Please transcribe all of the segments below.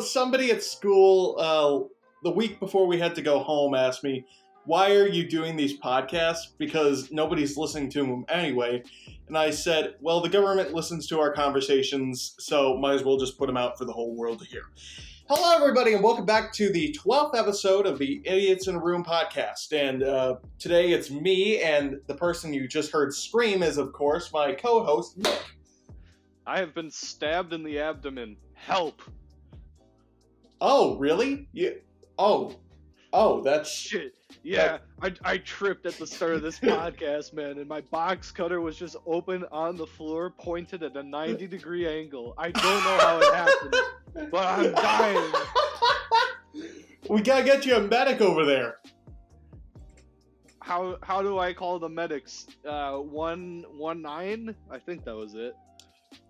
Somebody at school the week before we had to go home asked me, why are you doing these podcasts? Because nobody's listening to them anyway. And I said, well, the government listens to our conversations, so might as well just put them out for the whole world to hear. Hello, everybody, and welcome back to the 12th episode of the Idiots in a Room podcast. And today it's me, and the person you just heard scream is, of course, my co-host, Nick. I have been stabbed in the abdomen. Help! Oh, really? Oh, that's... Shit. Yeah, I tripped at the start of this podcast, man, and my box cutter was just open on the floor, pointed at a 90-degree angle. I don't know how it happened, but I'm dying. We gotta get you a medic over there. How do I call the medics? 119? I think that was it.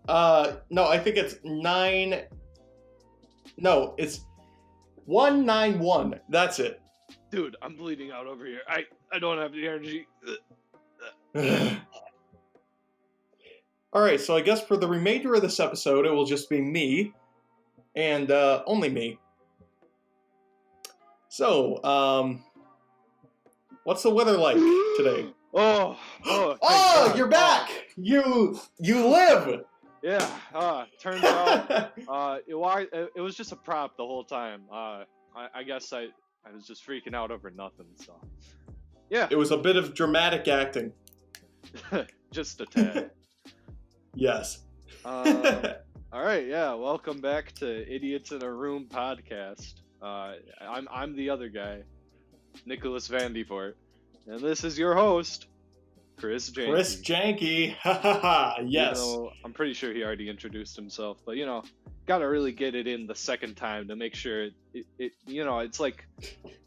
No, I think it's 9... No, it's 191. That's it. Dude, I'm bleeding out over here. I don't have the energy. Alright, so I guess for the remainder of this episode, it will just be me. And, only me. So, what's the weather like today? Oh, you're back! You live! Yeah, turns out, it was just a prop the whole time. I guess I was just freaking out over nothing, so. Yeah. It was a bit of dramatic acting. Just a tad. Yes. Alright, yeah, welcome back to Idiots in a Room podcast. I'm the other guy, Nicholas Vandevoort, and this is your host, Chris Jahnke. Chris Jahnke, ha ha ha, yes. I'm pretty sure he already introduced himself, but gotta really get it in the second time to make sure it's like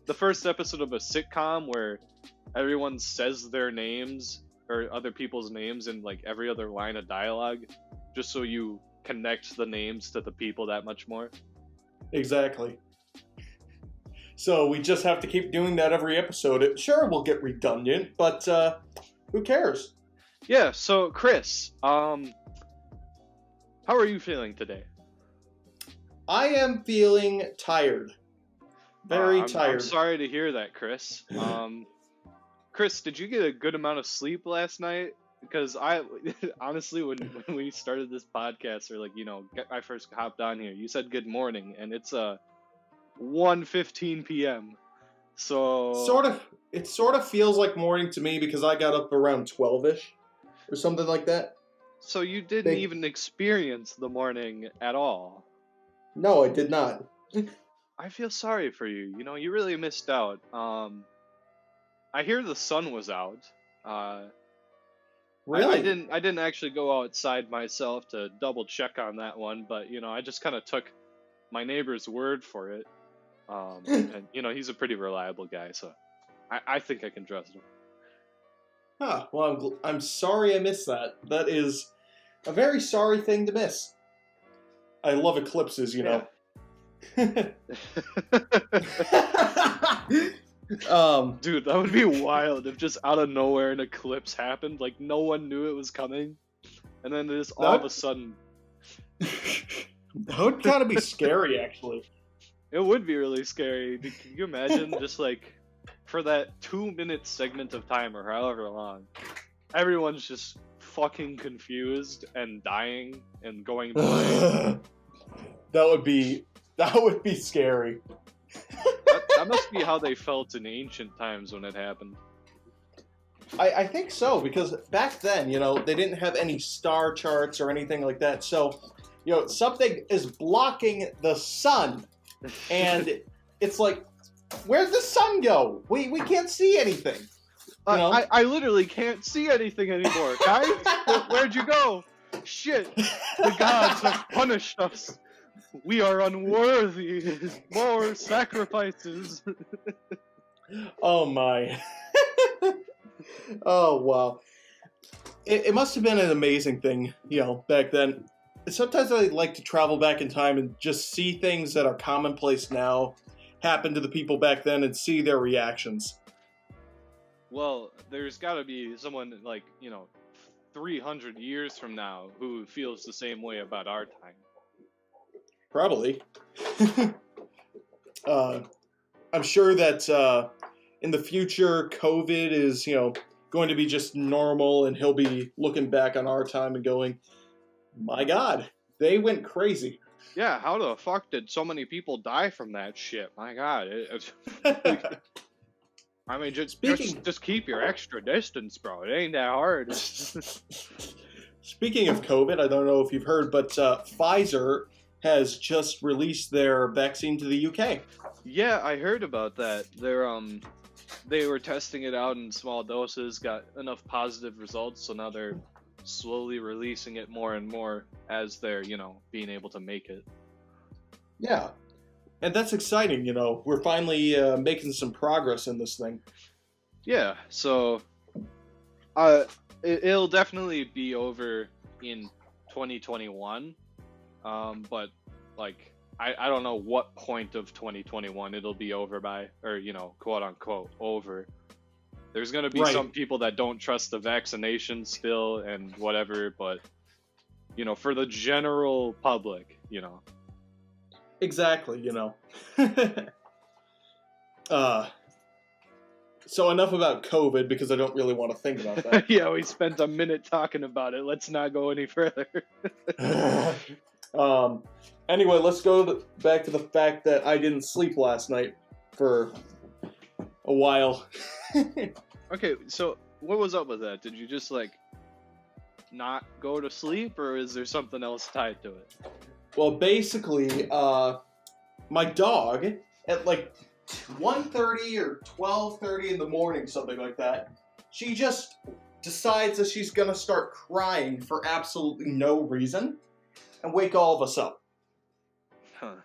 the first episode of a sitcom where everyone says their names or other people's names in like every other line of dialogue, just so you connect the names to the people that much more. Exactly. So we just have to keep doing that every episode. Sure, we'll get redundant, but who cares? Yeah, so Chris, how are you feeling today? I am feeling tired. Very tired. I'm sorry to hear that, Chris. Chris, did you get a good amount of sleep last night? Because I, honestly, when we started this podcast, or I first hopped on here, you said good morning, and it's 1:15 p.m. So it sort of feels like morning to me because I got up around 12ish or something like that. So you didn't even experience the morning at all. No, I did not. I feel sorry for you. You really missed out. I hear the sun was out. Really? I didn't actually go outside myself to double check on that one, but I just kind of took my neighbor's word for it. And he's a pretty reliable guy, so I think I can trust him. Huh. Well, I'm sorry I missed that. That is a very sorry thing to miss. I love eclipses, Yeah. Dude, that would be wild if just out of nowhere an eclipse happened, like no one knew it was coming, and then just all of a sudden. That would kind of be scary, actually. It would be really scary. Can you imagine just like for that 2-minute segment of time or however long, everyone's just fucking confused and dying and going blind. That would be scary. That must be how they felt in ancient times when it happened. I think so, because back then, they didn't have any star charts or anything like that. So, something is blocking the sun. And it's like, where'd the sun go? We can't see anything. I literally can't see anything anymore, guys. Where'd you go? Shit, the gods have punished us. We are unworthy. More sacrifices. Oh my. Oh wow. It must have been an amazing thing, back then. Sometimes I like to travel back in time and just see things that are commonplace now happen to the people back then and see their reactions. Well, there's got to be someone 300 years from now who feels the same way about our time. Probably. I'm sure that in the future, COVID is, going to be just normal, and he'll be looking back on our time and going, my God, they went crazy. Yeah, how the fuck did so many people die from that shit? My God. I mean, just keep your extra distance, bro. It ain't that hard. Speaking of COVID, I don't know if you've heard, but Pfizer has just released their vaccine to the UK. Yeah, I heard about that. They were testing it out in small doses, got enough positive results, so now they're slowly releasing it more and more as they're, being able to make it. Yeah. And that's exciting, We're finally making some progress in this thing. Yeah, so it'll definitely be over in 2021. But like I don't know what point of 2021 it'll be over by, or quote unquote over. There's gonna be some people that don't trust the vaccination still and whatever, but for the general public, Exactly, So enough about COVID, because I don't really want to think about that. Yeah, we spent a minute talking about it. Let's not go any further. Anyway, let's go back to the fact that I didn't sleep last night for a while. Okay, so what was up with that? Did you just not go to sleep, or is there something else tied to it? Well, basically, my dog at 1:30 or 12:30 in the morning, something like that, she just decides that she's gonna start crying for absolutely no reason and wake all of us up. Huh.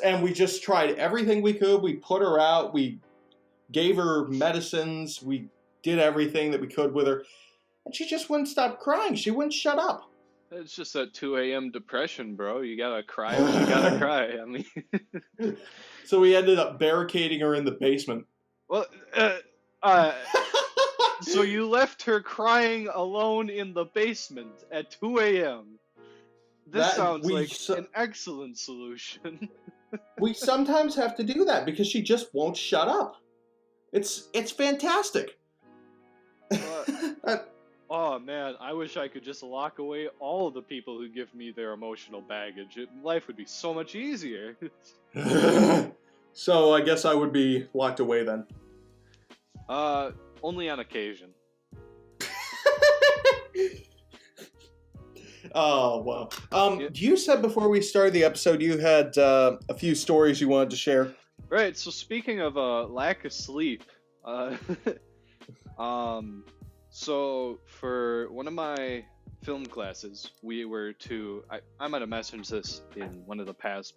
And we just tried everything we could. We put her out. We gave her medicines. We did everything that we could with her. And she just wouldn't stop crying. She wouldn't shut up. It's just that 2 a.m. depression, bro. You gotta cry when you gotta cry. I mean... So we ended up barricading her in the basement. Well, so you left her crying alone in the basement at 2 a.m. This sounds like an excellent solution. We sometimes have to do that because she just won't shut up. It's fantastic. Oh man, I wish I could just lock away all the people who give me their emotional baggage. Life would be so much easier. So I guess I would be locked away then. Only on occasion. Oh, wow. You said before we started the episode you had a few stories you wanted to share. Right, so speaking of lack of sleep, so for one of my film classes, we were to, I might have mentioned this in one of the past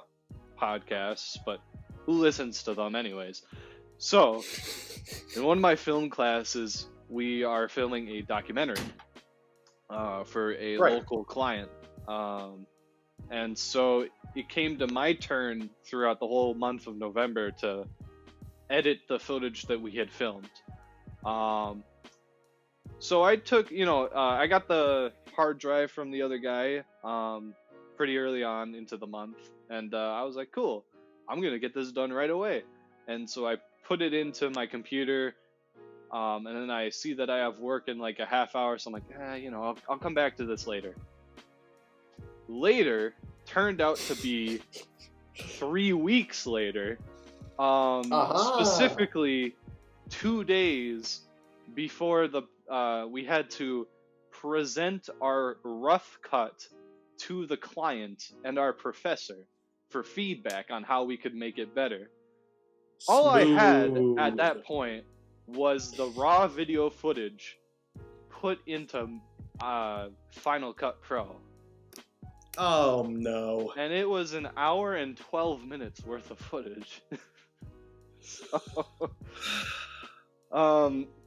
podcasts, but who listens to them anyways? So, in one of my film classes, we are filming a documentary for a local client. And so it came to my turn throughout the whole month of November to edit the footage that we had filmed. So I took, I got the hard drive from the other guy pretty early on into the month. And I was like, cool, I'm going to get this done right away. And so I put it into my computer. And then I see that I have work in like a half hour. So I'm like, I'll come back to this later. Later turned out to be 3 weeks later. Specifically 2 days before we had to present our rough cut to the client and our professor for feedback on how we could make it better. All I had at that point was the raw video footage put into Final Cut Pro. Oh no. And it was an hour and 12 minutes worth of footage.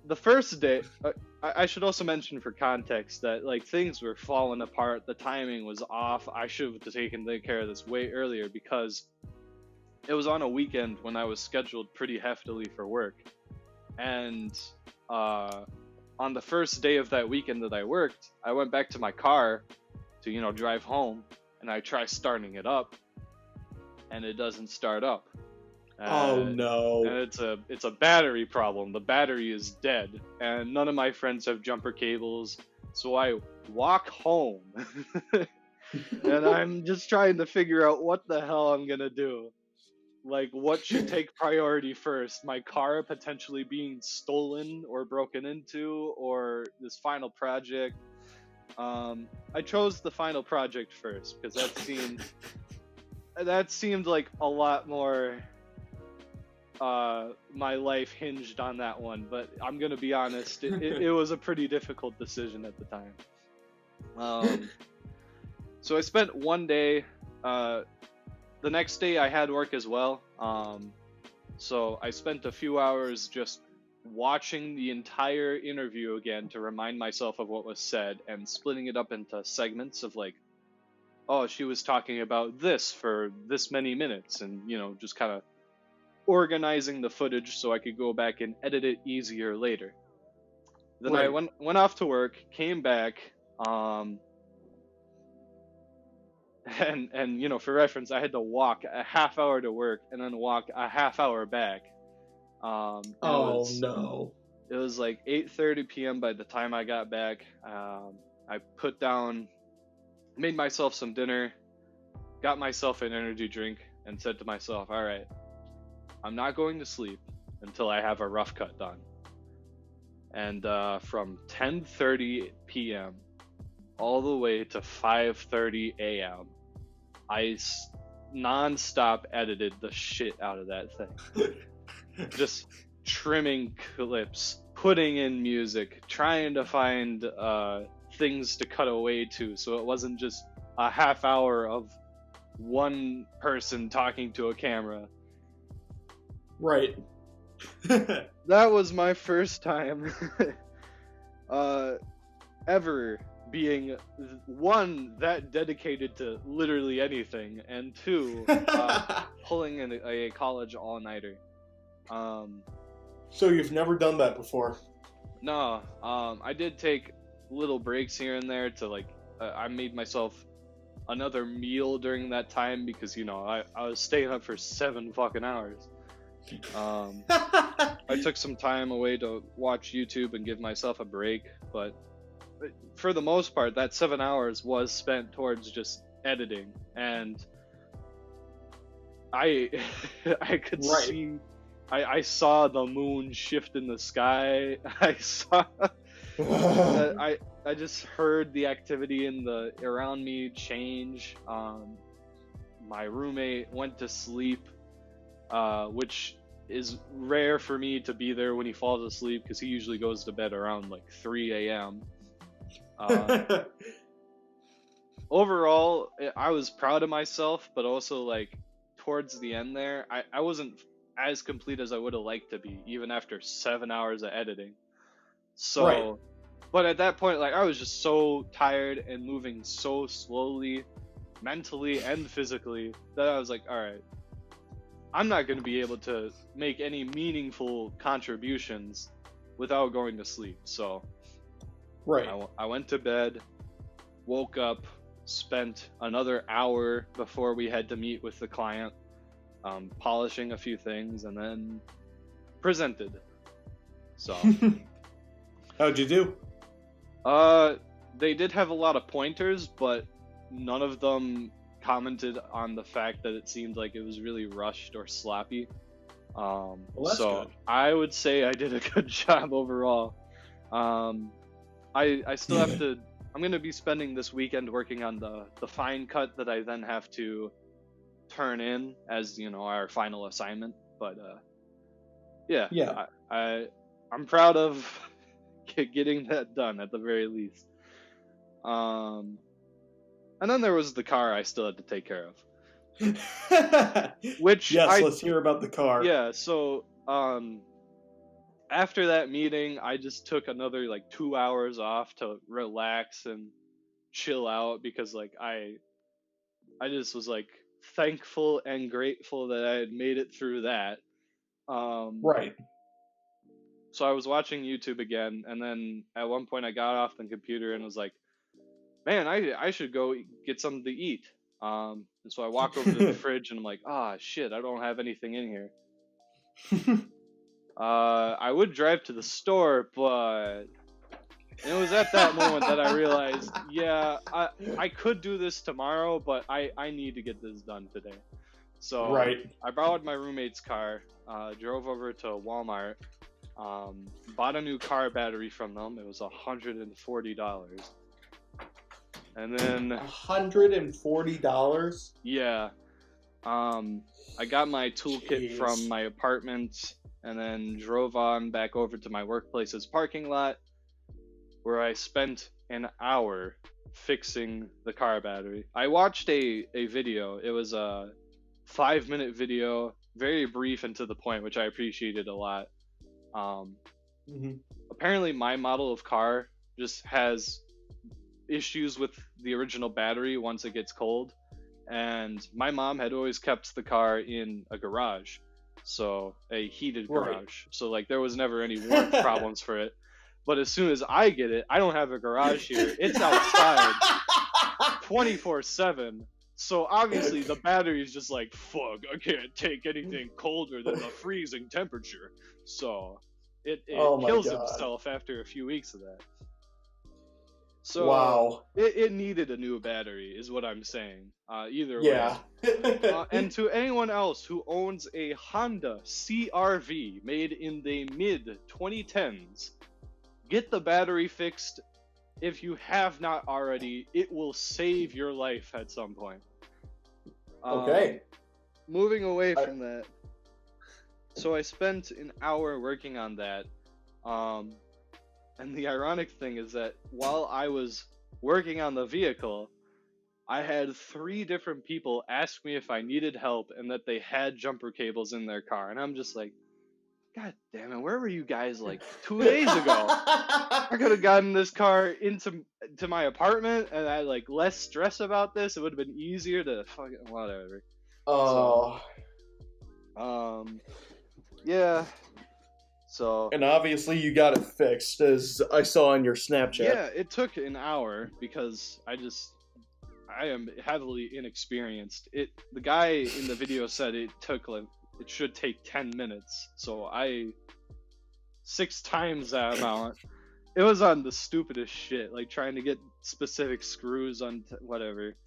The first day, I should also mention for context that things were falling apart. The timing was off. I should have taken care of this way earlier because it was on a weekend when I was scheduled pretty heftily for work. And on the first day of that weekend that I worked, I went back to my car to drive home, and I try starting it up, and it doesn't start up. Oh And no. it's a battery problem. The battery is dead, and none of my friends have jumper cables, so I walk home, and I'm just trying to figure out what the hell I'm gonna do. Like, what should take priority first? My car potentially being stolen or broken into, or this final project? I chose the final project first because that seemed like a lot more. My life hinged on that one, but I'm gonna be honest, it was a pretty difficult decision at the time. So I spent one day. The next day I had work as well. So I spent a few hours just watching the entire interview again to remind myself of what was said, and splitting it up into segments of like, oh, she was talking about this for this many minutes, and just kind of organizing the footage so I could go back and edit it easier later. Then I Right. went off to work, came back, and for reference, I had to walk a half hour to work and then walk a half hour back. And Oh no. it was like 8:30 p.m. by the time I got back. I made myself some dinner, got myself an energy drink, and said to myself, all right, I'm not going to sleep until I have a rough cut done. And from 10:30 p.m. all the way to 5:30 a.m., I non-stop edited the shit out of that thing. Just trimming clips, putting in music, trying to find things to cut away to, so it wasn't just a half hour of one person talking to a camera. Right. That was my first time ever being, one, that dedicated to literally anything, and two, pulling in a college all-nighter. So you've never done that before? No, I did take little breaks here and there to I made myself another meal during that time because I was staying up for 7 fucking hours. I took some time away to watch YouTube and give myself a break, but for the most part, that 7 hours was spent towards just editing, and I could see. I saw the moon shift in the sky. I saw. I just heard the activity around me change. My roommate went to sleep, which is rare for me to be there when he falls asleep because he usually goes to bed around 3 a.m. Overall, I was proud of myself, but also towards the end there, I wasn't as complete as I would have liked to be, even after 7 hours of editing. So, right. But at that point, I was just so tired and moving so slowly, mentally and physically, that I was like, all right, I'm not going to be able to make any meaningful contributions without going to sleep. So, right. I went to bed, woke up, spent another hour before we had to meet with the client, polishing a few things, and then presented. So, how'd you do? They did have a lot of pointers, but none of them commented on the fact that it seemed like it was really rushed or sloppy. Well, that's so good. I would say I did a good job overall. I still have to. I'm gonna be spending this weekend working on the fine cut that I then have to turn in as our final assignment. But yeah. I'm proud of getting that done at the very least. And then there was the car I still had to take care of. Which yes, let's hear about the car. Yeah, so after that meeting, I just took another 2 hours off to relax and chill out because I just was thankful and grateful that I had made it through that. Right. so I was watching YouTube again, and then at one point I got off the computer and was like, man, I should go get something to eat. And so I walk over to the fridge and I'm like, ah, shit, I don't have anything in here. I would drive to the store, but it was at that moment that I realized, yeah, I could do this tomorrow, but I need to get this done today. So Right. I borrowed my roommate's car, drove over to Walmart, bought a new car battery from them. It was $140. And then $140? yeah, I got my toolkit Jeez. from my apartment and then drove on back over to my workplace's parking lot, where I spent an hour fixing the car battery. I watched a video. It was a 5-minute video, very brief and to the point, which I appreciated a lot. Apparently my model of car just has issues with the original battery once it gets cold, and my mom had always kept the car in a garage, so a heated garage, so like there was never any warmth problems for it. But as soon as I get it, I don't have a garage here, it's outside 24/7, so obviously the battery is just like, fuck, I can't take anything colder than the freezing temperature, so it kills itself after a few weeks of that. So wow. It needed a new battery, is what I'm saying. Either way. Yeah. And to anyone else who owns a Honda CR-V made in the mid-2010s, get the battery fixed. If you have not already, it will save your life at some point. Okay. Moving away from that. So I spent an hour working on that. And the ironic thing is that while I was working on the vehicle, I had 3 different people ask me if I needed help and that they had jumper cables in their car. And I'm just like, God damn it, where were you guys like 2 days ago? I could have gotten this car into my apartment and I had like less stress about this. It would have been easier to fucking whatever. Oh. So, yeah. So, and obviously you got it fixed, as I saw on your Snapchat. Yeah, it took an hour because I am heavily inexperienced. The guy in the video said it should take 10 minutes. So 6 times that amount. It was on the stupidest shit, like trying to get specific screws on whatever.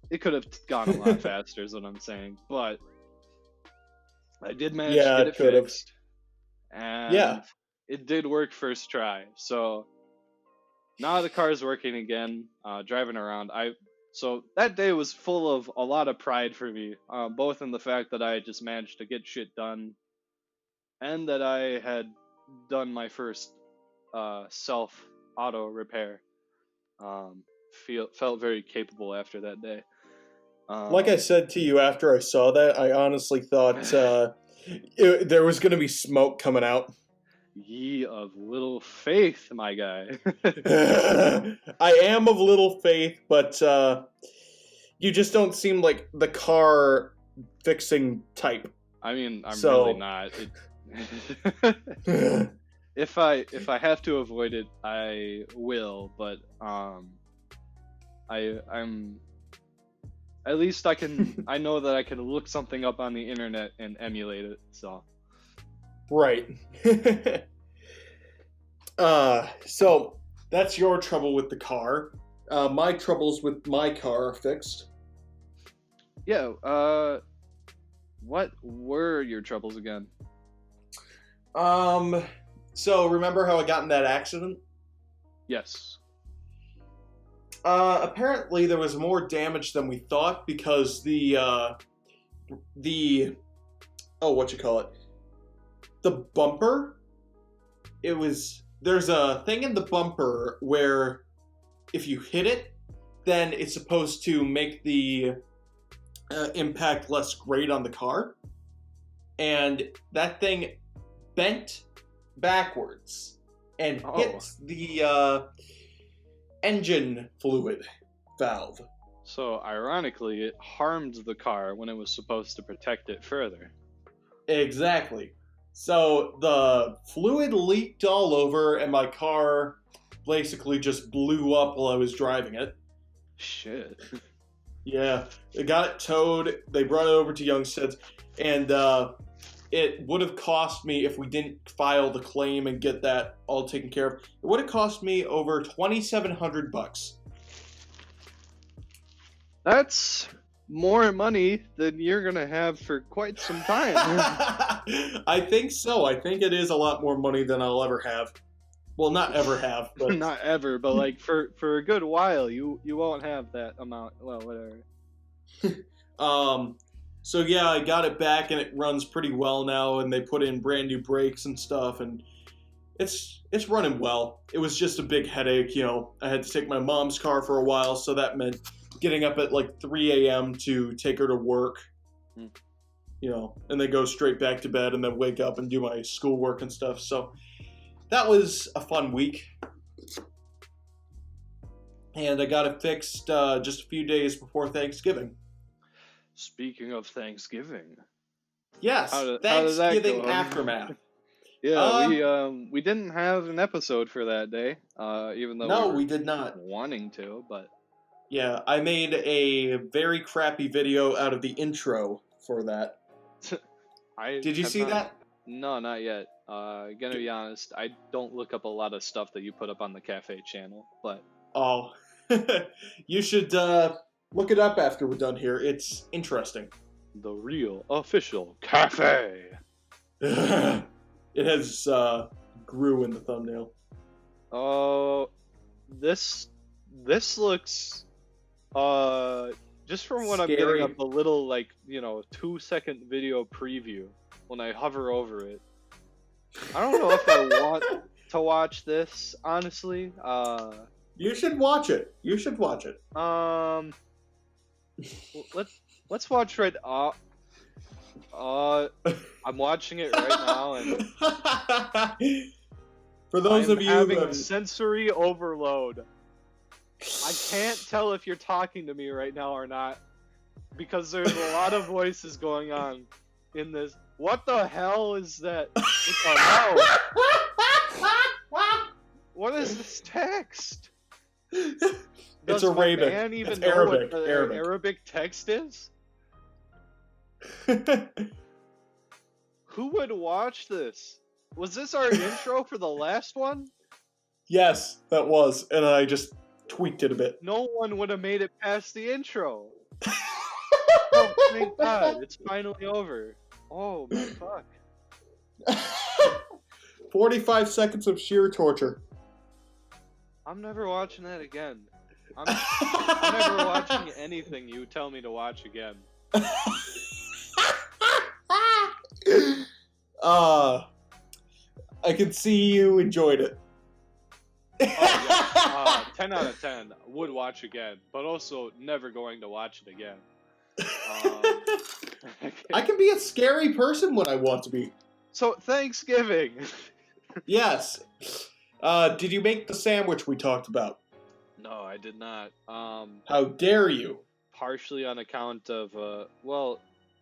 It could have gone a lot faster is what I'm saying, but I did manage to get it fixed. And it did work first try. So now the car is working again, driving around. So that day was full of a lot of pride for me, both in the fact that I just managed to get shit done and that I had done my first self auto repair. Felt very capable after that day. Like I said to you after I saw that, I honestly thought there was going to be smoke coming out. Ye of little faith, my guy. I am of little faith, but you just don't seem like the car fixing type. I mean, I'm really not. If I have to avoid it, I will. But I'm at least I can. I know that I can look something up on the internet and emulate it. So. Right. So that's your trouble with the car. My troubles with my car are fixed. Yeah. What were your troubles again? So remember how I got in that accident? Yes. Apparently there was more damage than we thought because the bumper, there's a thing in the bumper where if you hit it, then it's supposed to make the impact less great on the car. And that thing bent backwards and hit the engine fluid valve. So ironically, it harmed the car when it was supposed to protect it further. Exactly. So the fluid leaked all over, and my car basically just blew up while I was driving it. Shit. Yeah, they got it towed. They brought it over to Youngstead's, and it would have cost me, if we didn't file the claim and get that all taken care of, it would have cost me over $2,700. That's more money than you're gonna have for quite some time. I think so. I think it is a lot more money than I'll ever have. Well, not ever have, but Not ever, but like for a good while, you won't have that amount. Well, whatever. So yeah, I got it back and it runs pretty well now, and they put in brand new brakes and stuff, and it's running well. It was just a big headache, you know. I had to take my mom's car for a while, so that meant getting up at like 3 a.m. to take her to work, you know, and then go straight back to bed and then wake up and do my schoolwork and stuff. So that was a fun week. And I got it fixed just a few days before Thanksgiving. Speaking of Thanksgiving, Yes, how did that Thanksgiving go? Aftermath. Yeah, we didn't have an episode for that day, even though No, we were we did not. wanting to, but Yeah, I made a very crappy video out of the intro for that. Did you see that? No, not yet. Gonna be honest, I don't look up a lot of stuff that you put up on the cafe channel, but Oh, you should look it up after we're done here. It's interesting. the real official cafe. It has Gru in the thumbnail. Oh, this looks just from what I'm Scary. getting up, a little like 2-second video preview when I hover over it. I don't know if I want to watch this, honestly. You should watch it. You should watch it. Let's watch right. I'm watching it right now, and For those I'm of you having who have... sensory overload. I can't tell if you're talking to me right now or not, because there's a lot of voices going on in this. What the hell is that? Oh, no. What is this text? It's Does my Arabic. man even It's know Arabic. what the Arabic. Arabic text is? Who would watch this? Was this our intro for the last one? Yes, that was, and I just tweaked it a bit. No one would have made it past the intro. Oh, thank God, it's finally over. Oh my fuck. 45 seconds of sheer torture. I'm never watching that again. I'm never watching anything you tell me to watch again. I can see you enjoyed it. Oh, yeah. 10 out of 10. Would watch again, but also never going to watch it again. I can be a scary person when I want to be. So, Thanksgiving. Yes. Did you make the sandwich we talked about? No, I did not. How dare you? Partially on account of,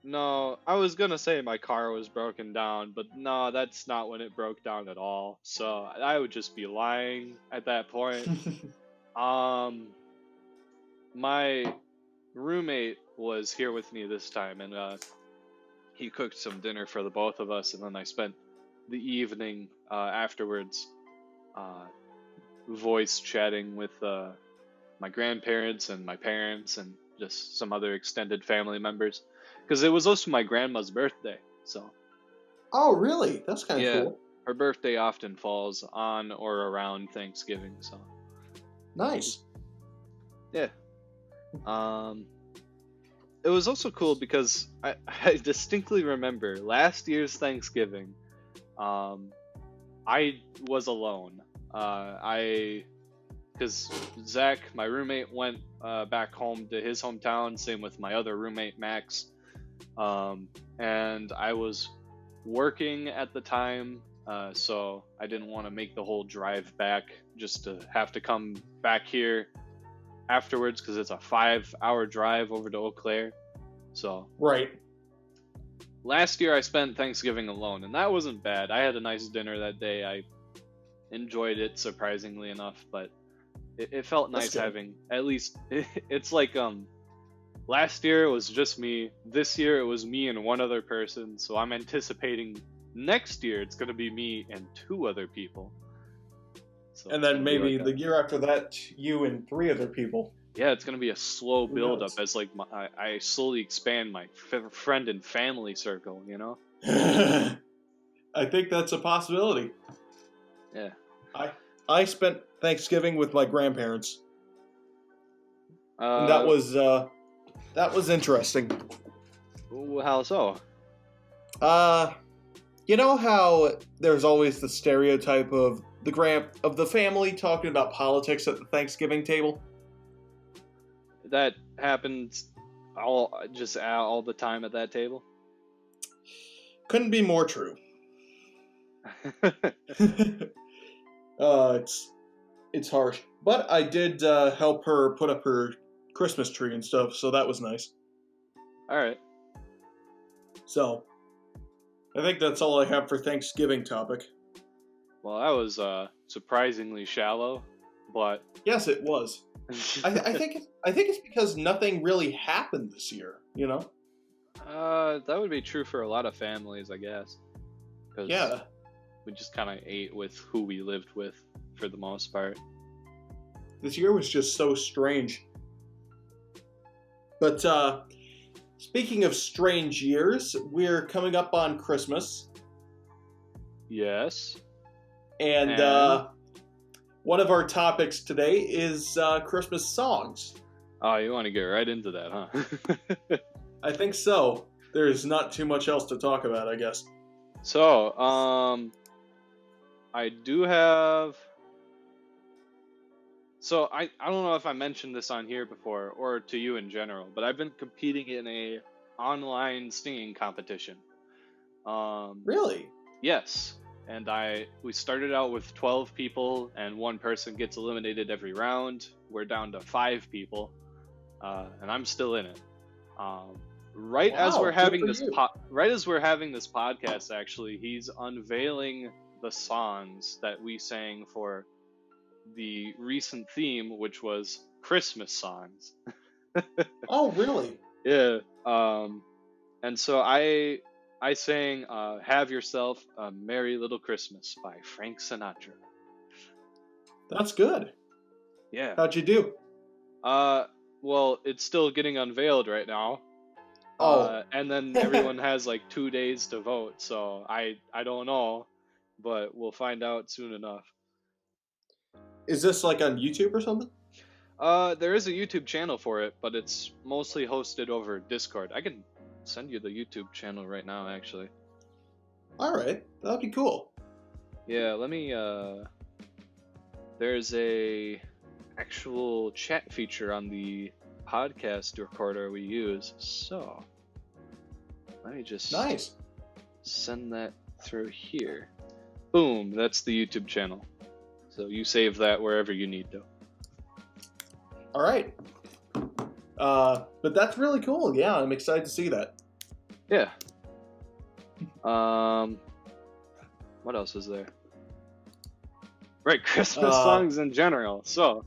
no, I was gonna say my car was broken down, but no, that's not when it broke down at all. So I would just be lying at that point. My roommate was here with me this time, and he cooked some dinner for the both of us, and then I spent the evening afterwards voice chatting with my grandparents and my parents and just some other extended family members, because it was also my grandma's birthday. So Oh, really? That's kind of cool. her birthday often falls on or around Thanksgiving, so Nice. yeah. It was also cool because I distinctly remember last year's Thanksgiving. I was alone. Because Zach, my roommate, went back home to his hometown. Same with my other roommate, Max. And I was working at the time, so I didn't want to make the whole drive back just to have to come back here afterwards, because it's a 5-hour drive over to Eau Claire. So Right. last year I spent Thanksgiving alone, and that wasn't bad. I had a nice dinner that day. I enjoyed it surprisingly enough, but it felt nice having at least. It's like last year it was just me. This year it was me and one other person. So I'm anticipating next year it's gonna be me and 2 other people. So and then maybe the year after that, you and 3 other people. Yeah, it's gonna be a slow build up as like I slowly expand my friend and family circle. You know. I think that's a possibility. Yeah. I spent Thanksgiving with my grandparents, and that was interesting. How so? You know how there's always the stereotype of the family talking about politics at the Thanksgiving table? That happens all the time at that table. Couldn't be more true. It's harsh, but I did help her put up her Christmas tree and stuff, so that was nice. All right. So, I think that's all I have for Thanksgiving topic. Well, that was surprisingly shallow, but yes, it was. I think it's because nothing really happened this year. You know. That would be true for a lot of families, I guess. Yeah. We just kind of ate with who we lived with for the most part. This year was just so strange. But speaking of strange years, we're coming up on Christmas. Yes. And one of our topics today is Christmas songs. Oh, you want to get right into that, huh? I think so. There's not too much else to talk about, I guess. So, I do have... So, I don't know if I mentioned this on here before, or to you in general, but I've been competing in a online singing competition. Really? Yes. And we started out with 12 people, and one person gets eliminated every round. We're down to 5 people, and I'm still in it. Right as we're having this podcast, actually, he's unveiling the songs that we sang for the recent theme, which was Christmas songs. Oh, really? Yeah. And so I sang "Have Yourself a Merry Little Christmas" by Frank Sinatra. That's good. Yeah. How'd you do? Well, it's still getting unveiled right now. Oh. And then everyone has like 2 days to vote, so I don't know, but we'll find out soon enough. Is this like on YouTube or something? There is a YouTube channel for it, but it's mostly hosted over Discord. I can send you the YouTube channel right now, actually. All right, that'd be cool. Yeah, let me. There's a actual chat feature on the podcast recorder we use, so let me just send that through here. Boom, that's the YouTube channel. So you save that wherever you need to. All right. But that's really cool. Yeah, I'm excited to see that. Yeah. What else is there? Right, Christmas songs in general. So,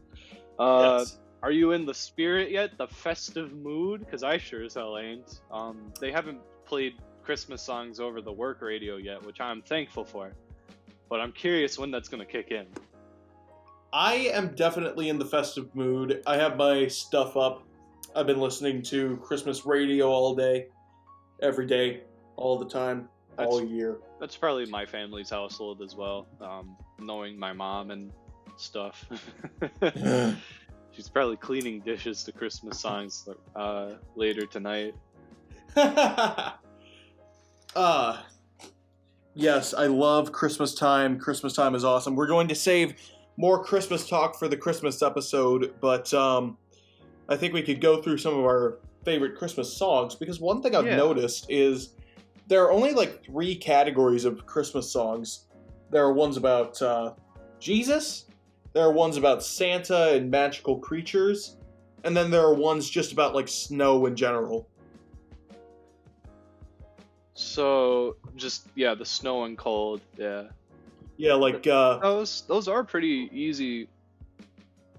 yes. Are you in the spirit yet? The festive mood? Because I sure as hell ain't. They haven't played Christmas songs over the work radio yet, which I'm thankful for. But I'm curious when that's going to kick in. I am definitely in the festive mood. I have my stuff up. I've been listening to Christmas radio all day, every day, all the time, all year. That's probably my family's household as well, knowing my mom and stuff. She's probably cleaning dishes to Christmas songs later tonight. Yes, I love Christmas time. Christmas time is awesome. We're going to save more Christmas talk for the Christmas episode, but I think we could go through some of our favorite Christmas songs, because one thing I've noticed is there are only like 3 categories of Christmas songs. There are ones about Jesus, there are ones about Santa and magical creatures, and then there are ones just about like snow in general. So just the snow and cold. Yeah. Yeah, like Those are pretty easy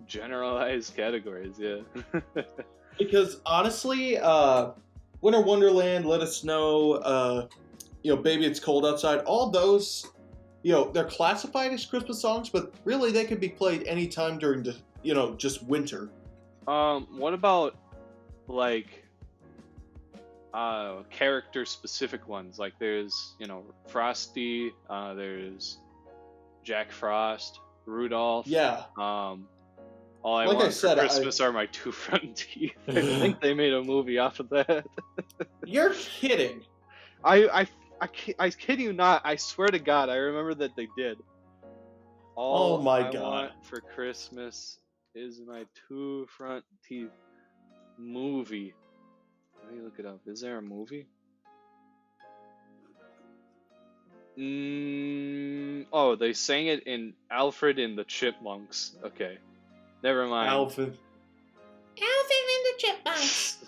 generalized categories. Yeah. because honestly, Winter Wonderland, Let Us Know, Baby It's Cold Outside, all those, they're classified as Christmas songs, but really they could be played anytime during the, just winter. What about like character specific ones? Like there's Frosty, there's Jack Frost, Rudolph. Yeah. All I Like want I said, for Christmas are my two front teeth. I think they made a movie off of that. You're kidding. I kid you not. I swear to God, I remember that they did. All Oh my I God. want for Christmas is my two front teeth. Movie. Let me look it up. Is there a movie? Oh, they sang it in Alfred and the Chipmunks. Okay. Never mind. Alvin and the Chipmunks.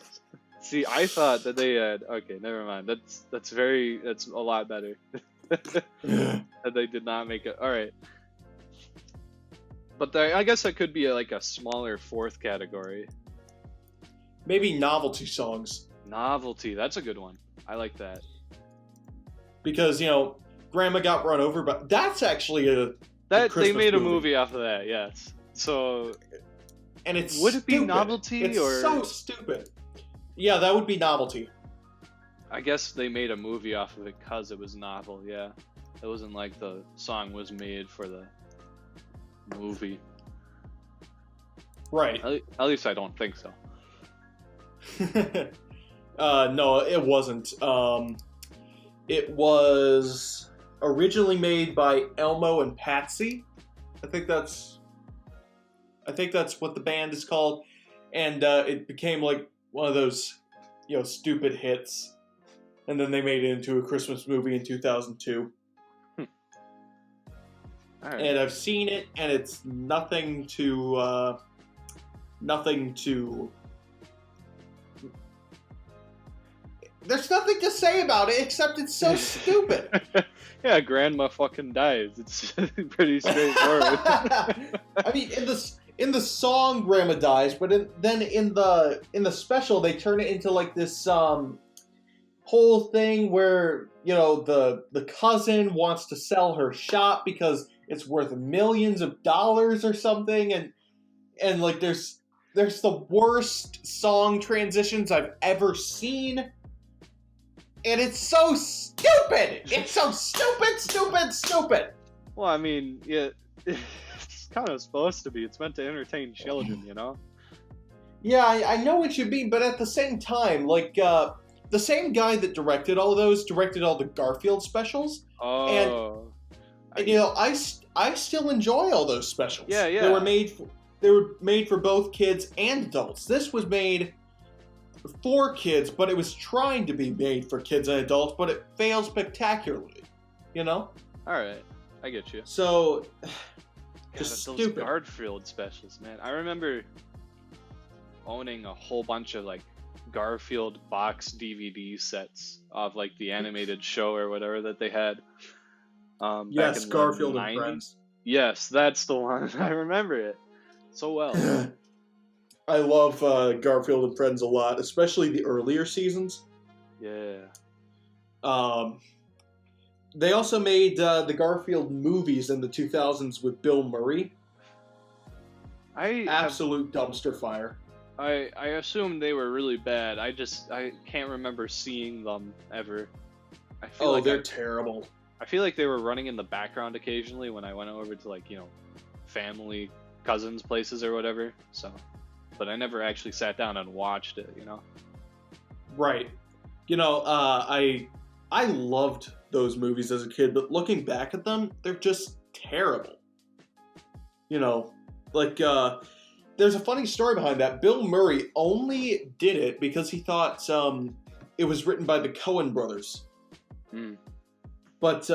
See, I thought that they had. Okay, never mind. That's a lot better. That they did not make it. All right. But I guess that could be like a smaller fourth category. Maybe novelty songs. Novelty. That's a good one. I like that. Because Grandma Got Run Over, but that's actually they Christmas made a movie. movie off of that. Yes. So. And it's would it be stupid. novelty it's or so stupid? Yeah, that would be novelty. I guess they made a movie off of it because it was novel. Yeah, it wasn't like the song was made for the movie. Right. At least I don't think so. No, it wasn't. It was originally made by Elmo and Patsy. I think that's what the band is called, and it became like one of those, stupid hits, and then they made it into a Christmas movie in 2002. All right. And I've seen it, and it's nothing to. There's nothing to say about it except it's so stupid. Yeah, Grandma fucking dies. It's pretty straightforward. I mean, in the song, Grandma dies, but then in the special, they turn it into like this whole thing where the cousin wants to sell her shop because it's worth millions of dollars or something, and like there's the worst song transitions I've ever seen, and it's so stupid. It's so stupid. Well, I mean, yeah. It's kind of supposed to be. It's meant to entertain children, Yeah, I know what you mean, but at the same time, like, the same guy that directed all those directed all the Garfield specials. Oh. And I still enjoy all those specials. Yeah. They were made for both kids and adults. This was made for kids, but it was trying to be made for kids and adults, but it failed spectacularly. All right, I get you. So. Just those stupid. Garfield specials, man. I remember owning a whole bunch of like Garfield box DVD sets of like the animated show or whatever that they had. Yes, back in Garfield the and 90s. Friends. Yes, that's the one. I remember it so well. I love Garfield and Friends a lot, especially the earlier seasons. Yeah. They also made the Garfield movies in the 2000s with Bill Murray. Absolute dumpster fire. I assume they were really bad. I can't remember seeing them ever. They're terrible. I feel like they were running in the background occasionally when I went over to like, family, cousins' places or whatever. So, but I never actually sat down and watched it, Right. I loved those movies as a kid, but looking back at them, they're just terrible. There's a funny story behind that. Bill Murray only did it because he thought it was written by the Coen brothers. Mm. But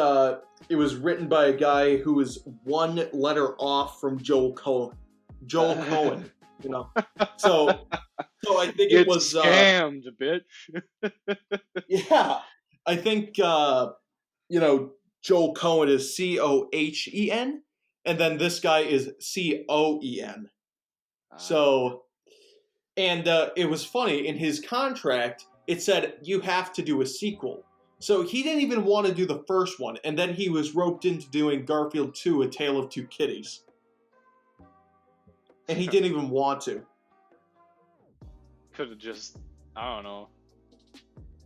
it was written by a guy who was one letter off from Joel Coen. So I think it was scammed, bitch. Yeah. I think Joel Cohen is Cohen, and then this guy is Coen. So, and it was funny, in his contract, it said you have to do a sequel. So he didn't even want to do the first one, and then he was roped into doing Garfield 2, A Tale of Two Kitties. And he didn't even want to. Could have just, I don't know.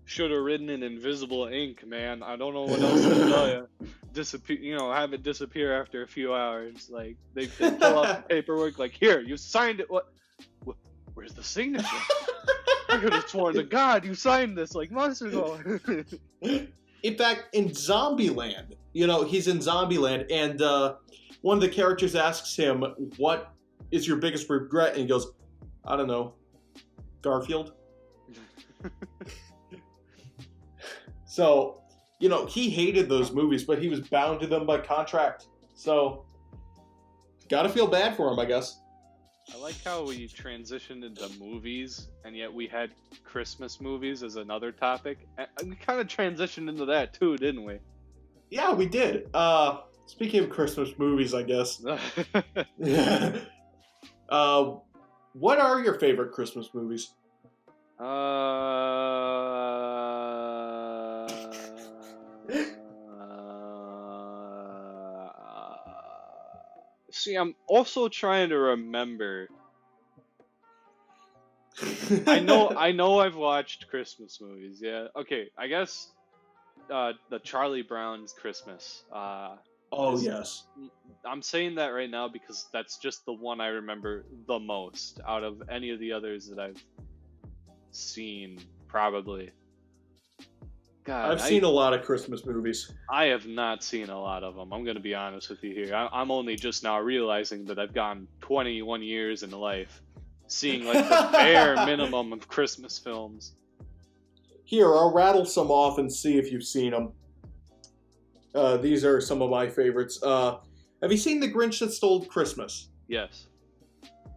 Should have written in invisible ink, man. I don't know what else to tell you. Disappear, have it disappear after a few hours. Like they fill out the paperwork. Like, here, you signed it. What? Where's the signature? I could have sworn to God you signed this like months ago. In fact, in Zombieland, he's in Zombieland, and one of the characters asks him, "What is your biggest regret?" And he goes, "I don't know, Garfield." So, he hated those movies, but he was bound to them by contract. So, gotta feel bad for him, I guess. I like how we transitioned into movies, and yet we had Christmas movies as another topic. And we kind of transitioned into that too, didn't we? Yeah, we did. Speaking of Christmas movies, I guess. What are your favorite Christmas movies? See, I'm also trying to remember. I know I've watched Christmas movies. Yeah. Okay, I guess the Charlie Brown's Christmas. Yes. I'm saying that right now because that's just the one I remember the most out of any of the others that I've seen, probably. God, I've seen a lot of Christmas movies. I have not seen a lot of them. I'm going to be honest with you here. I'm only just now realizing that I've gone 21 years in life seeing like the bare minimum of Christmas films. Here, I'll rattle some off and see if you've seen them. These are some of my favorites. Have you seen The Grinch That Stole Christmas? Yes.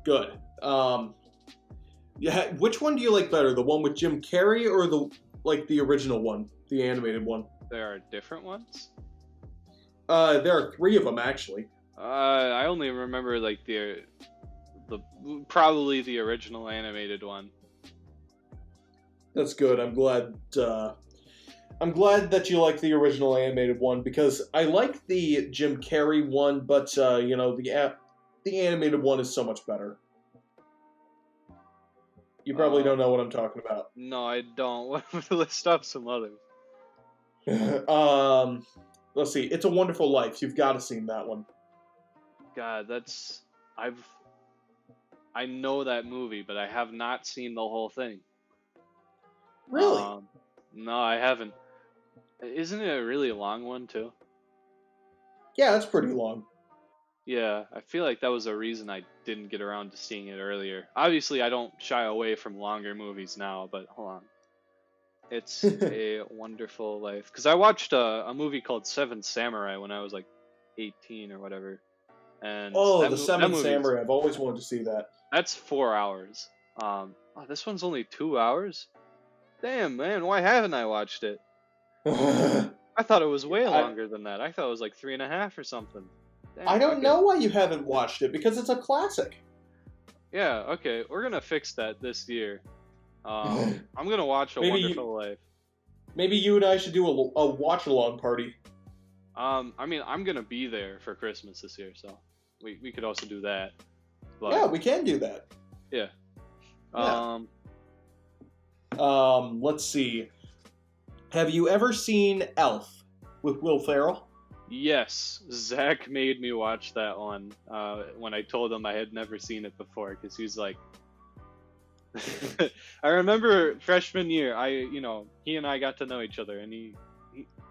Good. Yeah. Which one do you like better? The one with Jim Carrey or the original one, the animated one? There are different ones? There are 3 of them actually. I only remember like the probably the original animated one. That's good. I'm glad that you like the original animated one because I like the Jim Carrey one, but the animated one is so much better. You probably don't know what I'm talking about. No, I don't. List off some others. Let's see. It's a Wonderful Life. You've got to seen that one. God, I know that movie, but I have not seen the whole thing. Really? No, I haven't. Isn't it a really long one too? Yeah, it's pretty long. Yeah, I feel like that was a reason I didn't get around to seeing it earlier. Obviously, I don't shy away from longer movies now, but hold on. It's a Wonderful Life. Because I watched a movie called Seven Samurai when I was like 18 or whatever. And the Seven Samurai. I've always wanted to see that. That's 4 hours. This one's only 2 hours? Damn, man, why haven't I watched it? I thought it was way longer than that. I thought it was like 3.5 or something. Damn, I don't know why you haven't watched it, because it's a classic. Yeah, okay, we're gonna fix that this year. I'm gonna watch A Wonderful Life. Maybe you and I should do a watch-along party. I mean, I'm gonna be there for Christmas this year, so we could also do that. But, yeah, we can do that. Yeah. Let's see. Have you ever seen Elf with Will Ferrell? Yes, Zach made me watch that one when I told him I had never seen it before, because he's like, I remember freshman year, he and I got to know each other, and he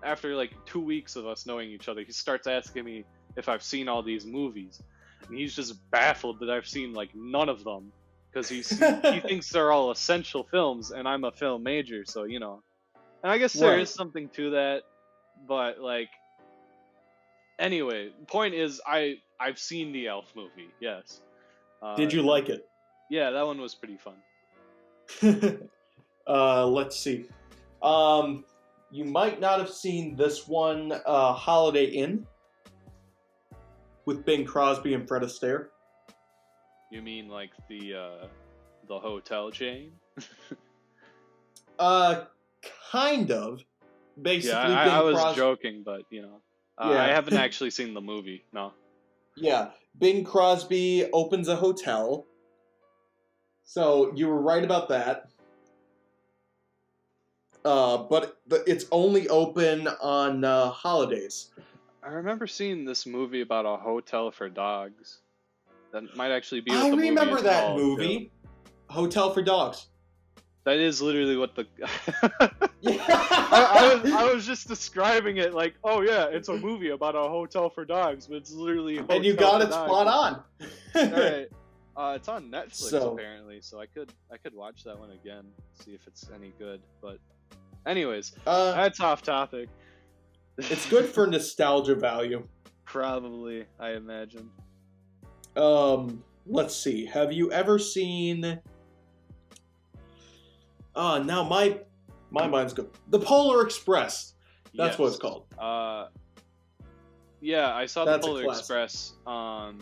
after like 2 weeks of us knowing each other, he starts asking me if I've seen all these movies, and he's just baffled that I've seen like none of them, because he thinks they're all essential films, and I'm a film major, so and I guess there is something to that, but like, anyway, point is, I've seen the Elf movie, yes. Did you like it? Yeah, that one was pretty fun. Let's see. you might not have seen this one, Holiday Inn, with Bing Crosby and Fred Astaire. You mean like the hotel chain? Kind of. Basically, Yeah, Bing I was Crosby. joking, but Yeah. I haven't actually seen the movie. No. Yeah, Bing Crosby opens a hotel. So you were right about that. But it's only open on holidays. I remember seeing this movie about a hotel for dogs. That might actually be what I the movie remember is that called, movie, too. Hotel for Dogs. That is literally what the. Yeah. I was just describing it like, oh yeah, it's a movie about a hotel for dogs, but it's literally. And you got it spot on. All right, it's on Netflix apparently, so I could watch that one again, see if it's any good. But, anyways, that's off topic. It's good for nostalgia value. Probably, I imagine. Let's see. Have you ever seen? Now my mind's good. The Polar Express. That's what it's called. Yeah, I saw the That's a Polar classic. Express. I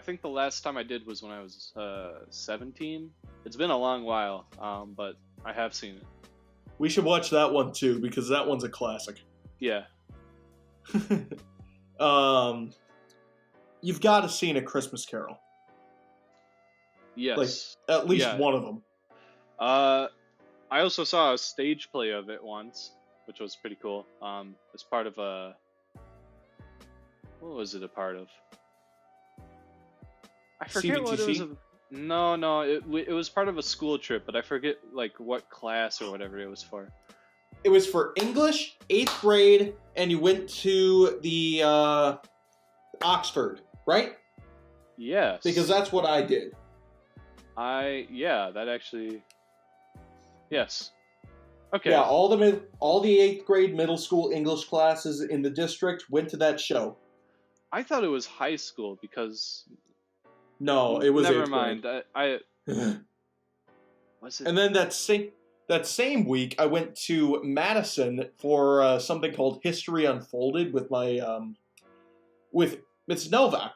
think the last time I did was when I was 17. It's been a long while, but I have seen it. We should watch that one too because that one's a classic. Yeah. You've got to seen A Christmas Carol. Yes. Like at least one of them. I also saw a stage play of it once, which was pretty cool. As part of a. What was it a part of? I forget CBTC? what it was. No, it was part of a school trip, but I forget like what class or whatever it was for. It was for English, 8th grade, and you went to the Oxford, right? Yes. Because that's what I did. That actually. Yes. Okay. Yeah, all the 8th grade middle school English classes in the district went to that show. I thought it was high school because. No, it was. Never 8th mind. grade. What's it? And then that same week, I went to Madison for something called History Unfolded with my with Miss Novak.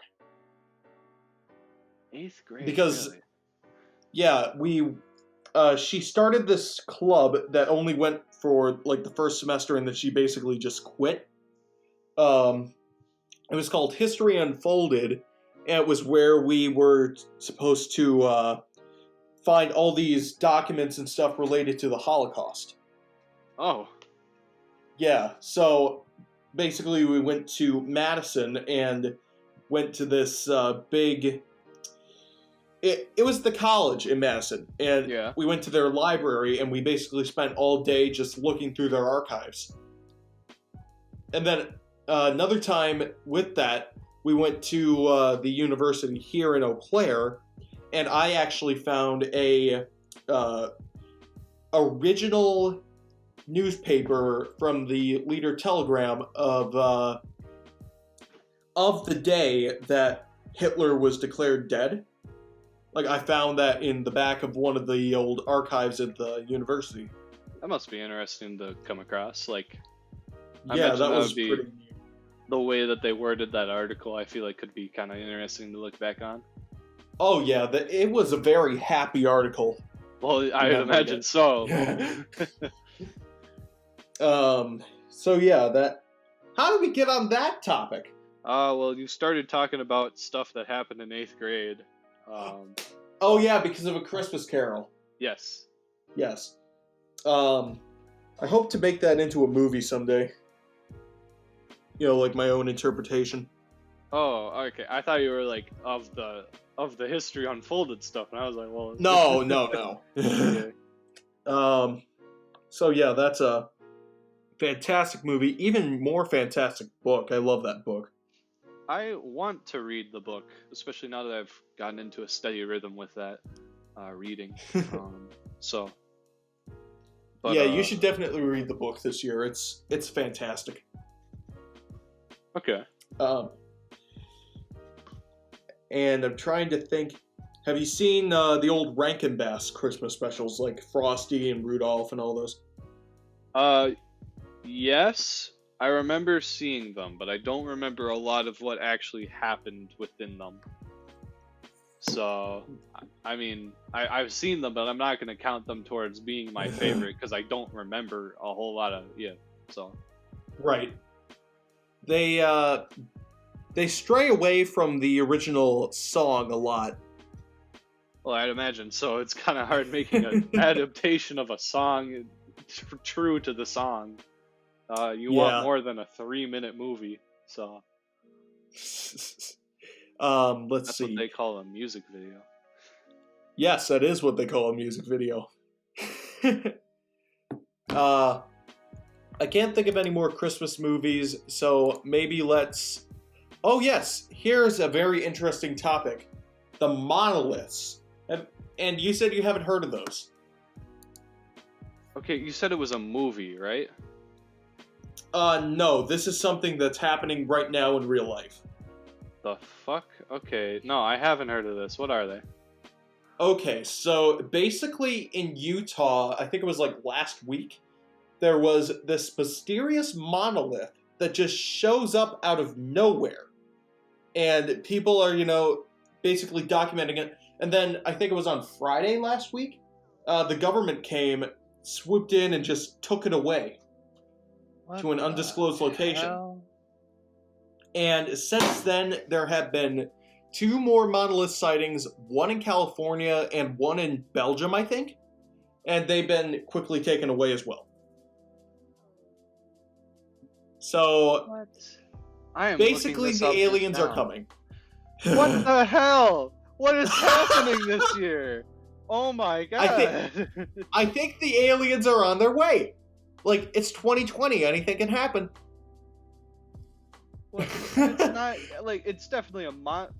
8th grade. Because really? yeah, she started this club that only went for like the first semester, and then she basically just quit. It was called History Unfolded, and it was where we were supposed to find all these documents and stuff related to the Holocaust. Oh. Yeah, so basically we went to Madison and went to this big... It was the college in Madison, and we went to their library, and we basically spent all day just looking through their archives. And then another time with that, we went to the university here in Eau Claire, and I actually found a original newspaper from the Leader Telegram of the day that Hitler was declared dead. Like, I found that in the back of one of the old archives at the university. That must be interesting to come across. Like, yeah, that was pretty neat. The way that they worded that article, I feel like could be kind of interesting to look back on. Oh yeah, it was a very happy article. Well, I would imagine so. So yeah, that. How did we get on that topic? Well, you started talking about stuff that happened in 8th grade. Oh yeah, because of A Christmas Carol. Yes. Yes. I hope to make that into a movie someday. You know, like my own interpretation. Oh, okay. I thought you were like of the History Unfolded stuff, and I was like, well. No. Okay. So yeah, that's a fantastic movie. Even more fantastic book. I love that book. I want to read the book, especially now that I've gotten into a steady rhythm with that reading. But, yeah, you should definitely read the book this year. It's fantastic. Okay. And I'm trying to think. Have you seen the old Rankin Bass Christmas specials, like Frosty and Rudolph and all those? Yes, I remember seeing them, but I don't remember a lot of what actually happened within them. So, I mean, I've seen them, but I'm not going to count them towards being my favorite because I don't remember a whole lot of So, Right. They stray away from the original song a lot. well, I'd imagine so. It's kind of hard making an adaptation of a song true to the song. You want Yeah. more than a 3-minute movie, so Let's that's what see. they call a music video. Yes, that is what they call a music video. uh, I can't think of any more Christmas movies, so maybe let's. Oh yes, here's a very interesting topic: the monoliths. And you said you haven't heard of those. Okay, you said it was a movie, right? No, this is something that's happening right now in real life. The fuck? Okay, no, I haven't heard of this. What are they? Okay, so basically in Utah, I think it was like last week, there was this mysterious monolith that just shows up out of nowhere. And people are, basically documenting it. And then I think it was on Friday last week, the government came, swooped in, and just took it away to an undisclosed location. Hell? And since then, there have been 2 more monolith sightings, one in California and one in Belgium, I think. And they've been quickly taken away as well. So, What? I am basically, the aliens are coming. What the hell? What is happening this year? Oh my god. I think the aliens are on their way. Like, it's 2020, anything can happen. Well, it's not, like, it's definitely a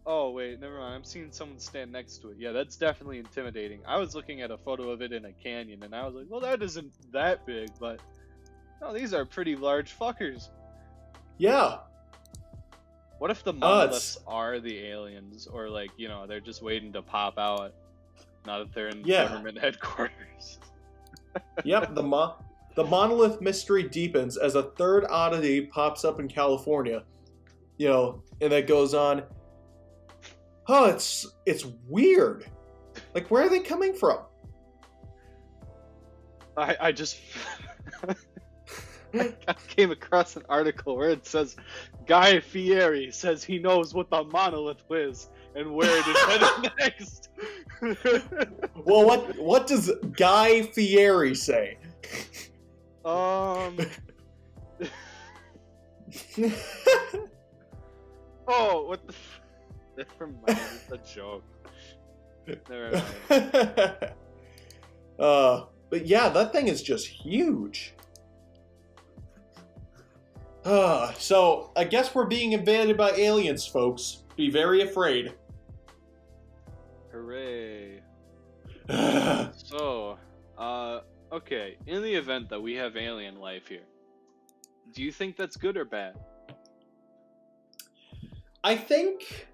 oh wait, never mind, I'm seeing someone stand next to it. Yeah, that's definitely intimidating. I was looking at a photo of it in a canyon, and I was like, well, that isn't that big, but no, these are pretty large fuckers. Yeah. What if the monoliths are the aliens, or like, they're just waiting to pop out now that they're in government headquarters? Yep, the monolith mystery deepens as a third oddity pops up in California. And it goes on. Oh, it's weird. Like, where are they coming from? I just I came across an article where it says Guy Fieri says he knows what the monolith is and where it is headed next. Well, what does Guy Fieri say? Oh, what the? Never mind, it's a joke. Never mind. But yeah, that thing is just huge. So I guess we're being invaded by aliens, folks. Be very afraid. Hooray. So, okay, in the event that we have alien life here, do you think that's good or bad? I think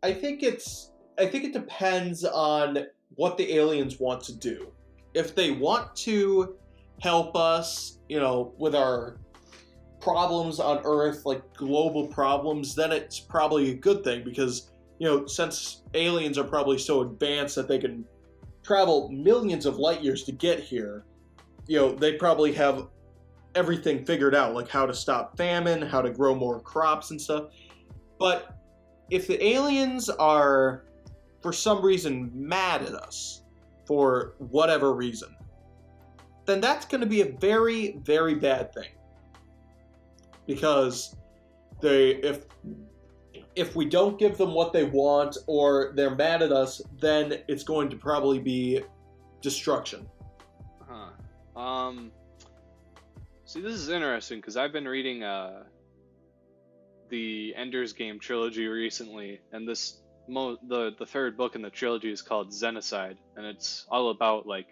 it depends on what the aliens want to do. If they want to help us, with our problems on Earth, like global problems, then it's probably a good thing because, since aliens are probably so advanced that they can travel millions of light years to get here, they probably have everything figured out, like how to stop famine, how to grow more crops and stuff. But if the aliens are, for some reason, mad at us, for whatever reason, then that's going to be a very, very bad thing. Because if we don't give them what they want, or they're mad at us, then it's going to probably be destruction. See, this is interesting because I've been reading the Ender's Game trilogy recently, and the third book in the trilogy is called Xenocide, and it's all about, like,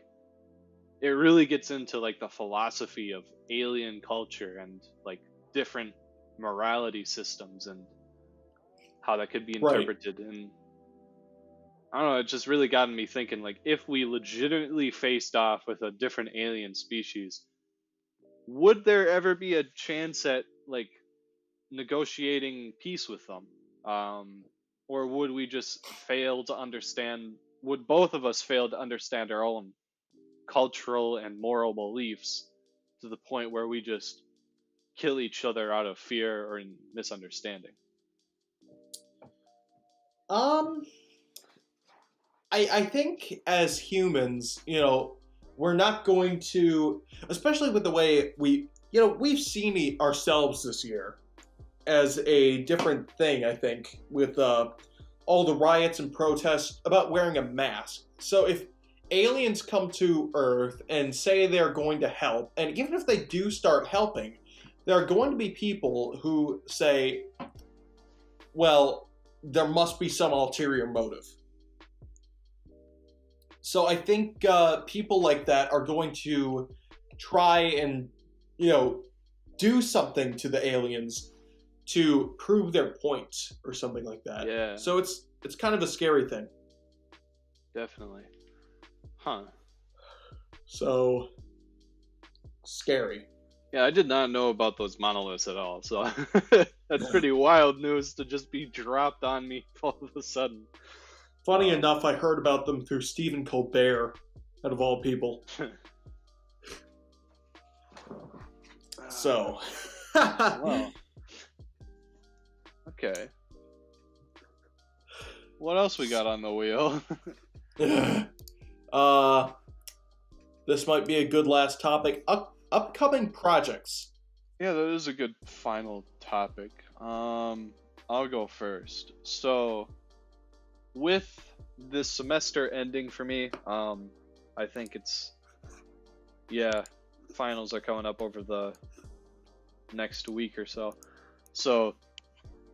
it really gets into, like, the philosophy of alien culture and, like, different morality systems and how that could be interpreted. Right. And I don't know, it just really got me thinking, like, if we legitimately faced off with a different alien species, would there ever be a chance at like negotiating peace with them? Or would we just fail to understand? Would both of us fail to understand our own cultural and moral beliefs to the point where we just kill each other out of fear or misunderstanding? I think as humans, we're not going to, especially with the way we've seen ourselves this year as a different thing, I think, with all the riots and protests about wearing a mask. So if aliens come to Earth and say they're going to help, and even if they do start helping, there are going to be people who say, well, there must be some ulterior motive. So I think people like that are going to try and, do something to the aliens to prove their point or something like that. Yeah. So it's kind of a scary thing. Definitely. Huh. So scary. Yeah, I did not know about those monoliths at all, so that's pretty wild news to just be dropped on me all of a sudden. Funny enough, I heard about them through Stephen Colbert, out of all people. So. Wow. Okay. What else we got on the wheel? This might be a good last topic. Upcoming projects. Yeah, that is a good final topic. I'll go first. So, with this semester ending for me, I think finals are coming up over the next week or so. So,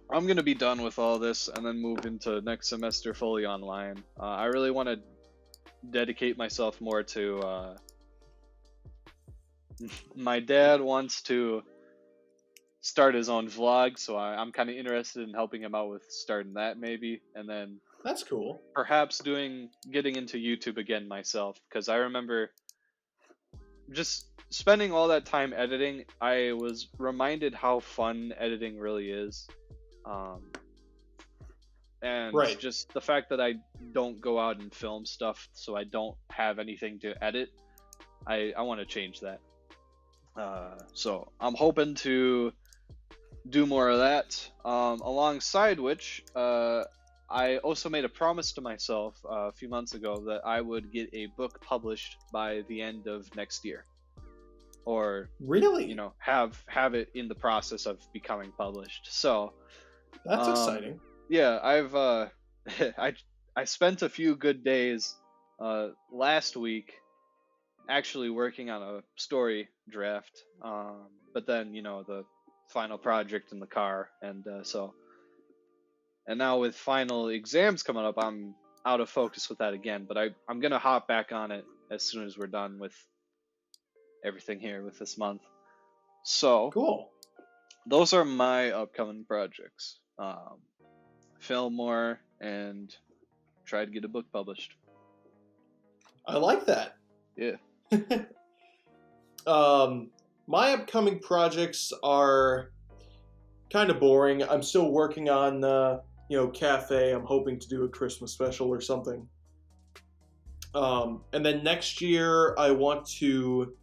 I'm going to be done with all this and then move into next semester fully online. I really want to dedicate myself more to... my dad wants to start his own vlog, so I'm kind of interested in helping him out with starting that maybe. And then... That's cool. Perhaps getting into YouTube again myself, because I remember just spending all that time editing. I was reminded how fun editing really is. And right. Just the fact that I don't go out and film stuff, so I don't have anything to edit, I want to change that. So I'm hoping to do more of that, alongside which I also made a promise to myself a few months ago that I would get a book published by the end of next year. Or really, have it in the process of becoming published. So that's exciting. Yeah, I've I spent a few good days last week actually working on a story draft. But then the final project in the car, and now with final exams coming up, I'm out of focus with that again. But I'm gonna hop back on it as soon as we're done with everything here with this month. So cool. Those are my upcoming projects. Film more and try to get a book published. I like that. Yeah. My upcoming projects are kind of boring. I'm still working on C.A.F.E. I'm hoping to do a Christmas special or something. And then next year I want to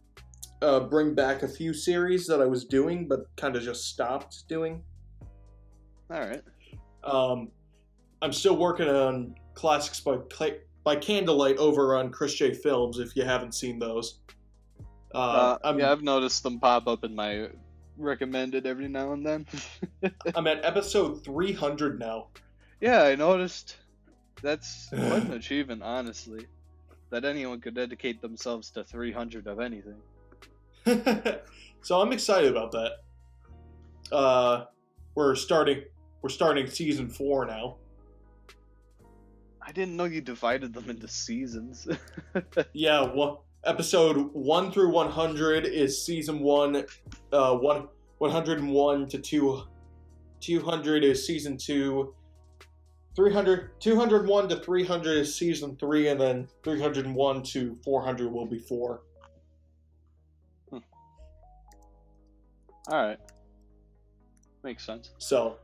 bring back a few series that I was doing but kind of just stopped doing. All right. I'm still working on classics by candlelight over on Chris J Films. If you haven't seen those, I've noticed them pop up in my recommended every now and then. I'm at episode 300 now. Yeah, I noticed. That's quite an achievement, honestly. That anyone could dedicate themselves to 300 of anything. So I'm excited about that. We're starting season 4 now. I didn't know you divided them into seasons. Yeah, episode 1 through 100 is season 1. 101 to 200 is season 2. 201 to 300 is season 3, and then 301 to 400 will be 4. All right. Makes sense. So,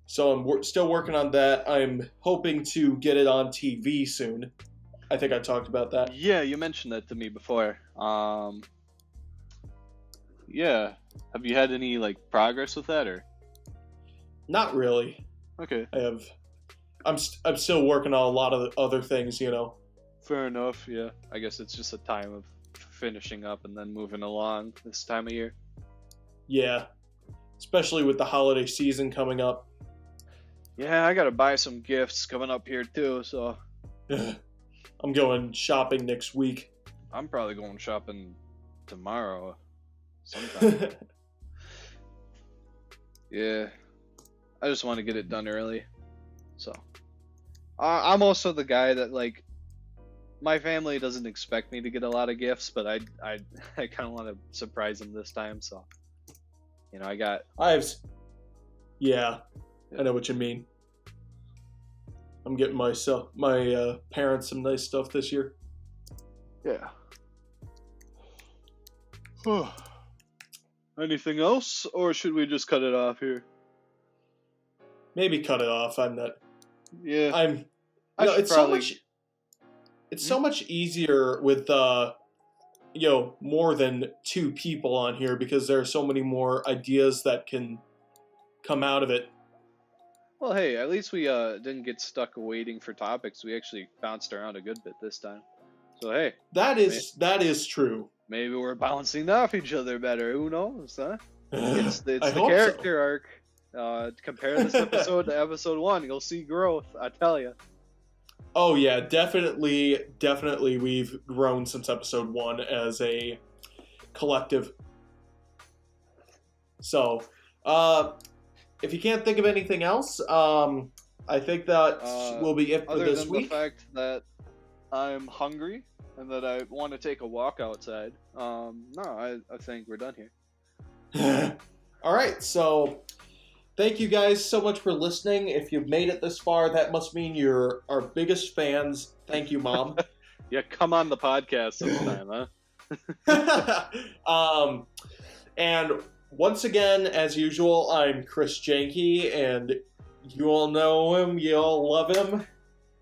so I'm still working on that. I'm hoping to get it on TV soon. I think I talked about that. Yeah, you mentioned that to me before. Yeah. Have you had any like progress with that or? Not really. Okay. I'm still working on a lot of other things, you know. Fair enough. Yeah. I guess it's just a time of finishing up and then moving along this time of year. Yeah. Especially with the holiday season coming up. Yeah, I gotta buy some gifts coming up here too, so I'm going shopping next week. I'm probably going shopping tomorrow sometime. Yeah. I just want to get it done early. So I'm also the guy that like my family doesn't expect me to get a lot of gifts, but I kind of want to surprise them this time, so you know, Yeah, I know what you mean. I'm getting my parents some nice stuff this year. Yeah. Anything else, or should we just cut it off here? Maybe cut it off. I'm not. Yeah. It's so much easier with more than two people on here because there are so many more ideas that can come out of it. Well, hey, at least we didn't get stuck waiting for topics. We actually bounced around a good bit this time. So hey, that is true. Maybe we're bouncing off each other better. Who knows, huh? It's the hope character arc. Compare this episode to episode 1. You'll see growth, I tell you. Oh yeah, definitely we've grown since episode 1 as a collective. So, if you can't think of anything else, I think that will be it for this week. Other than the fact that I'm hungry and that I want to take a walk outside, I think we're done here. All right, so thank you guys so much for listening. If you've made it this far, that must mean you're our biggest fans. Thank you, Mom. Yeah, come on the podcast sometime, huh? And once again, as usual, I'm Chris Jahnke, and you all know him, you all love him.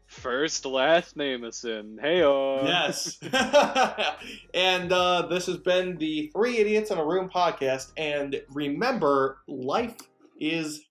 First, last name is in. Hey-o. Yes. And this has been the 3 Idiots in a Room podcast, and remember, life is